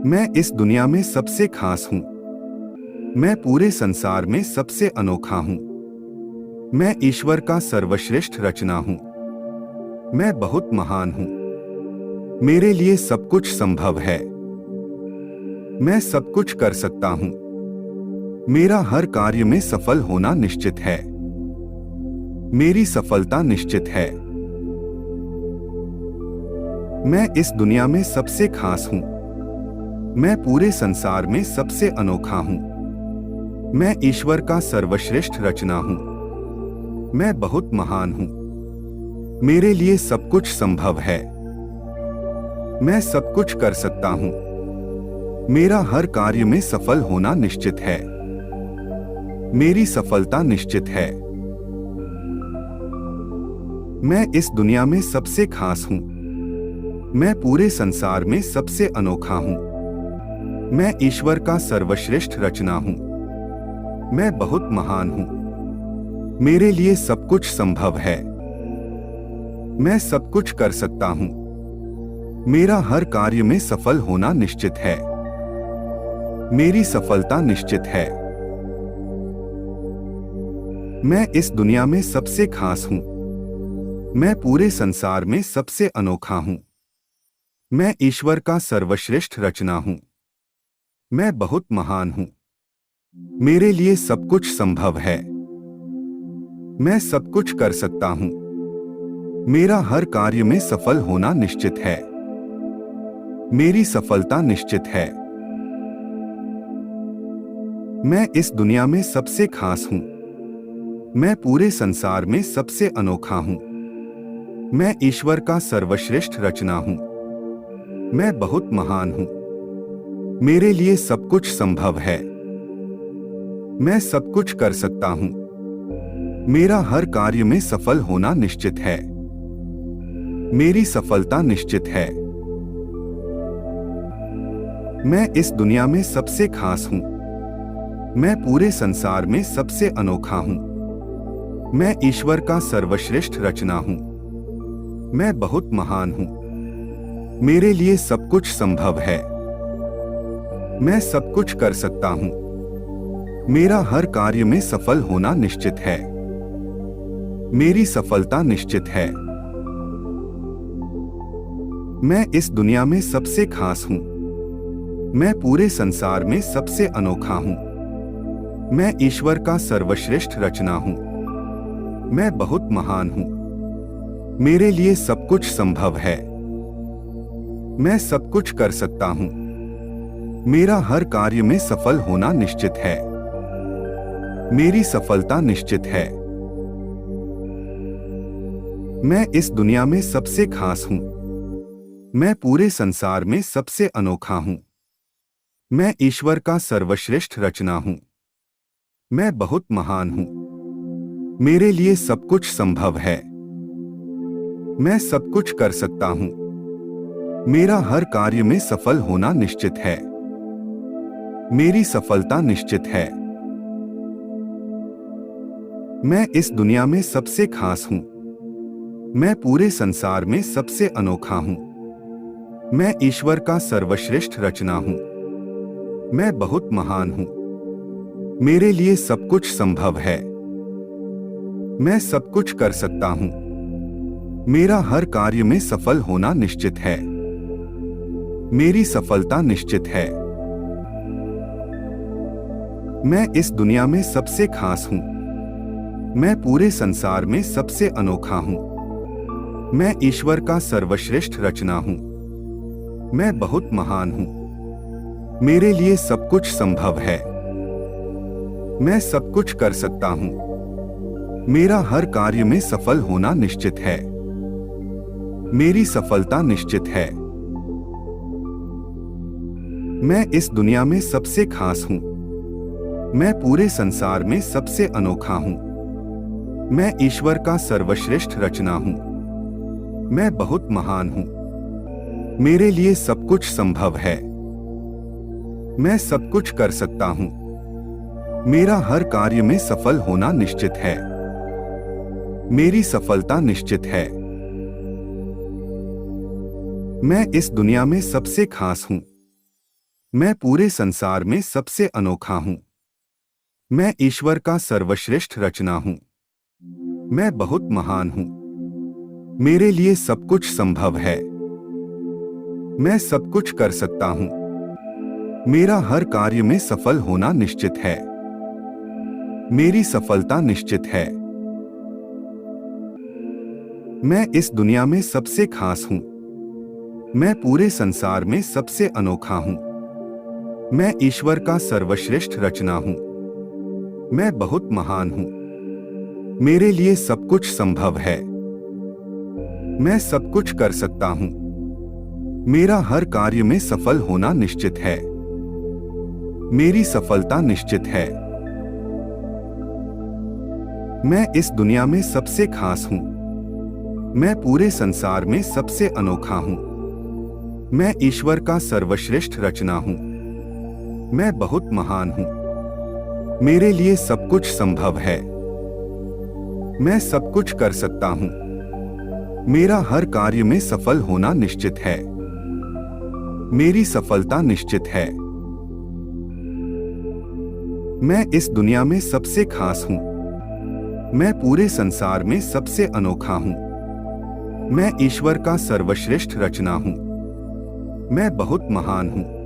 मैं इस दुनिया में सबसे खास हूँ। मैं पूरे संसार में सबसे अनोखा हूँ। मैं ईश्वर का सर्वश्रेष्ठ रचना हूँ। मैं बहुत महान हूँ। मेरे लिए सब कुछ संभव है। मैं सब कुछ कर सकता हूँ। मेरा हर कार्य में सफल होना निश्चित है। मेरी सफलता निश्चित है। मैं इस दुनिया में सबसे खास हूँ। मैं पूरे संसार में सबसे अनोखा हूँ। मैं ईश्वर का सर्वश्रेष्ठ रचना हूँ। मैं बहुत महान हूँ। मेरे लिए सब कुछ संभव है। मैं सब कुछ कर सकता हूँ। मेरा हर कार्य में सफल होना निश्चित है। मेरी सफलता निश्चित है। मैं इस दुनिया में सबसे खास हूँ। मैं पूरे संसार में सबसे अनोखा हूँ। मैं ईश्वर का सर्वश्रेष्ठ रचना हूँ। मैं बहुत महान हूँ। मेरे लिए सब कुछ संभव है। मैं सब कुछ कर सकता हूँ। मेरा हर कार्य में सफल होना निश्चित है। मेरी सफलता निश्चित है। मैं इस दुनिया में सबसे खास हूँ। मैं पूरे संसार में सबसे अनोखा हूँ। मैं ईश्वर का सर्वश्रेष्ठ रचना हूँ। मैं बहुत महान हूँ। मेरे लिए सब कुछ संभव है। मैं सब कुछ कर सकता हूँ। मेरा हर कार्य में सफल होना निश्चित है। मेरी सफलता निश्चित है। मैं इस दुनिया में सबसे खास हूँ। मैं पूरे संसार में सबसे अनोखा हूँ। मैं ईश्वर का सर्वश्रेष्ठ रचना हूँ। मैं बहुत महान हूँ। मेरे लिए सब कुछ संभव है। मैं सब कुछ कर सकता हूँ। मेरा हर कार्य में सफल होना निश्चित है। मेरी सफलता निश्चित है। मैं इस दुनिया में सबसे खास हूँ। मैं पूरे संसार में सबसे अनोखा हूँ। मैं ईश्वर का सर्वश्रेष्ठ रचना हूँ। मैं बहुत महान हूँ। मेरे लिए सब कुछ संभव है। मैं सब कुछ कर सकता हूँ। मेरा हर कार्य में सफल होना निश्चित है। मेरी सफलता निश्चित है। मैं इस दुनिया में सबसे खास हूँ। मैं पूरे संसार में सबसे अनोखा हूँ। मैं ईश्वर का सर्वश्रेष्ठ रचना हूँ। मैं बहुत महान हूँ। मेरे लिए सब कुछ संभव है। मैं सब कुछ कर सकता हूँ। मेरा हर कार्य में सफल होना निश्चित है। मेरी सफलता निश्चित है। मैं इस दुनिया में सबसे खास हूँ। मैं पूरे संसार में सबसे अनोखा हूँ। मैं ईश्वर का सर्वश्रेष्ठ रचना हूँ। मैं बहुत महान हूँ। मेरे लिए सब कुछ संभव है। मैं सब कुछ कर सकता हूँ। मेरा हर कार्य में सफल होना निश्चित है। मेरी सफलता निश्चित है। मैं इस दुनिया में सबसे खास हूँ। मैं पूरे संसार में सबसे अनोखा हूँ। मैं ईश्वर का सर्वश्रेष्ठ रचना हूँ। मैं बहुत महान हूँ। मेरे लिए सब कुछ संभव है। मैं सब कुछ कर सकता हूँ। मेरा हर कार्य में सफल होना निश्चित है। मेरी सफलता निश्चित है। मैं इस दुनिया में सबसे खास हूँ। मैं पूरे संसार में सबसे अनोखा हूँ। मैं ईश्वर का सर्वश्रेष्ठ रचना हूँ। मैं बहुत महान हूँ। मेरे लिए सब कुछ संभव है। मैं सब कुछ कर सकता हूँ। मेरा हर कार्य में सफल होना निश्चित है। मेरी सफलता निश्चित है। मैं इस दुनिया में सबसे खास हूँ। मैं पूरे संसार में सबसे अनोखा हूँ। मैं ईश्वर का सर्वश्रेष्ठ रचना हूँ। मैं बहुत महान हूँ। मेरे लिए सब कुछ संभव है। मैं सब कुछ कर सकता हूँ। मेरा हर कार्य में सफल होना निश्चित है। मेरी सफलता निश्चित है। मैं इस दुनिया में सबसे खास हूँ। मैं पूरे संसार में सबसे अनोखा हूं। मैं ईश्वर का सर्वश्रेष्ठ रचना हूं। मैं बहुत महान हूं। मेरे लिए सब कुछ संभव है। मैं सब कुछ कर सकता हूं। मेरा हर कार्य में सफल होना निश्चित है। मेरी सफलता निश्चित है। मैं इस दुनिया में सबसे खास हूं। मैं पूरे संसार में सबसे अनोखा हूं। मैं ईश्वर का सर्वश्रेष्ठ रचना हूं। मैं बहुत महान हूं। मेरे लिए सब कुछ संभव है। मैं सब कुछ कर सकता हूं। मेरा हर कार्य में सफल होना निश्चित है। मेरी सफलता निश्चित है। मैं इस दुनिया में सबसे खास हूं। मैं पूरे संसार में सबसे अनोखा हूं। मैं ईश्वर का सर्वश्रेष्ठ रचना हूं। मैं बहुत महान हूं। मेरे लिए सब कुछ संभव है। मैं सब कुछ कर सकता हूं। मेरा हर कार्य में सफल होना निश्चित है। मेरी सफलता निश्चित है। मैं इस दुनिया में सबसे खास हूं। मैं पूरे संसार में सबसे अनोखा हूं। मैं ईश्वर का सर्वश्रेष्ठ रचना हूं। मैं बहुत महान हूं।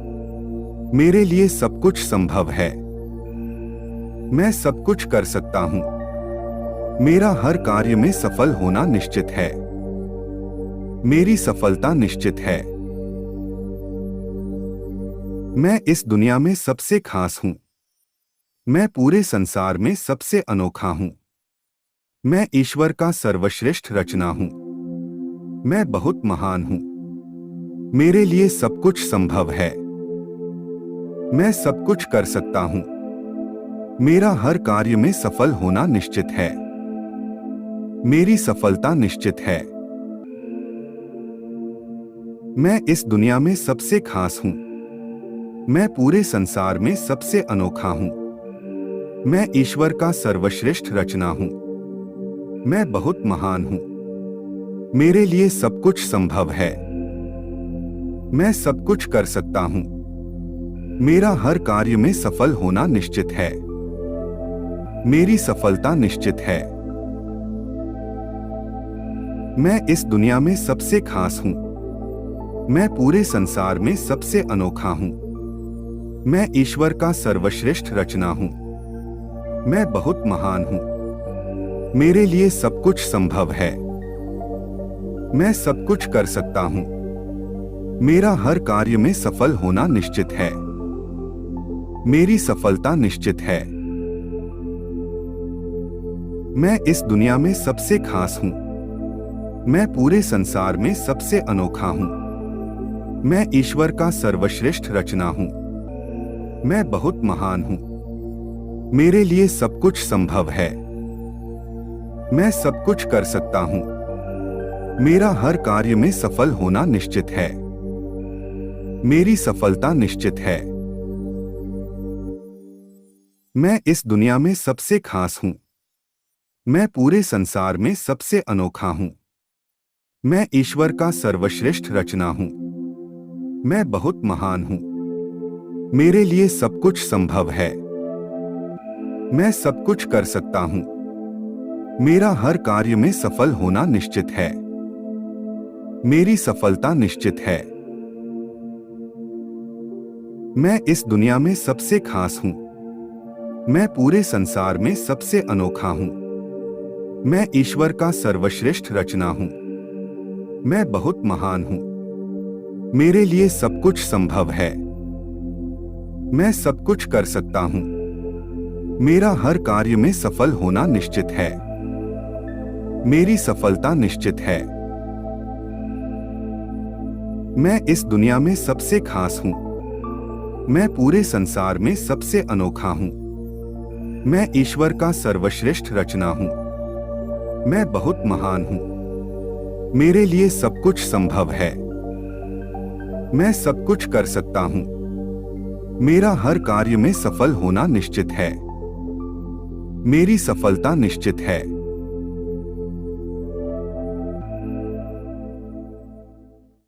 मेरे लिए सब कुछ संभव है। मैं सब कुछ कर सकता हूं। मेरा हर कार्य में सफल होना निश्चित है। मेरी सफलता निश्चित है। मैं इस दुनिया में सबसे खास हूं। मैं पूरे संसार में सबसे अनोखा हूं। मैं ईश्वर का सर्वश्रेष्ठ रचना हूं। मैं बहुत महान हूं। मेरे लिए सब कुछ संभव है। मैं सब कुछ कर सकता हूं। मेरा हर कार्य में सफल होना निश्चित है। मेरी सफलता निश्चित है। मैं इस दुनिया में सबसे खास हूं। मैं पूरे संसार में सबसे अनोखा हूं। मैं ईश्वर का सर्वश्रेष्ठ रचना हूं। मैं बहुत महान हूं। मेरे लिए सब कुछ संभव है। मैं सब कुछ कर सकता हूं। मेरा हर कार्य में सफल होना निश्चित है। मेरी सफलता निश्चित है। मैं इस दुनिया में सबसे खास हूं। मैं पूरे संसार में सबसे अनोखा हूं। मैं ईश्वर का सर्वश्रेष्ठ रचना हूं। मैं बहुत महान हूं। मेरे लिए सब कुछ संभव है। मैं सब कुछ कर सकता हूं। मेरा हर कार्य में सफल होना निश्चित है। मेरी सफलता निश्चित है। मैं इस दुनिया में सबसे खास हूं। मैं पूरे संसार में सबसे अनोखा हूं। मैं ईश्वर का सर्वश्रेष्ठ रचना हूं। मैं बहुत महान हूं। मेरे लिए सब कुछ संभव है। मैं सब कुछ कर सकता हूं। मेरा हर कार्य में सफल होना निश्चित है। मेरी सफलता निश्चित है। मैं इस दुनिया में सबसे खास हूं। मैं पूरे संसार में सबसे अनोखा हूं। मैं ईश्वर का सर्वश्रेष्ठ रचना हूं। मैं बहुत महान हूं। मेरे लिए सब कुछ संभव है। मैं सब कुछ कर सकता हूं। मेरा हर कार्य में सफल होना निश्चित है। मेरी सफलता निश्चित है। मैं इस दुनिया में सबसे खास हूं। मैं पूरे संसार में सबसे अनोखा हूं। मैं ईश्वर का सर्वश्रेष्ठ रचना हूं। मैं बहुत महान हूं। मेरे लिए सब कुछ संभव है। मैं सब कुछ कर सकता हूं। मेरा हर कार्य में सफल होना निश्चित है। मेरी सफलता निश्चित है। मैं इस दुनिया में सबसे खास हूं। मैं पूरे संसार में सबसे अनोखा हूं। मैं ईश्वर का सर्वश्रेष्ठ रचना हूं। मैं बहुत महान हूं। मेरे लिए सब कुछ संभव है। मैं सब कुछ कर सकता हूं। मेरा हर कार्य में सफल होना निश्चित है। मेरी सफलता निश्चित है।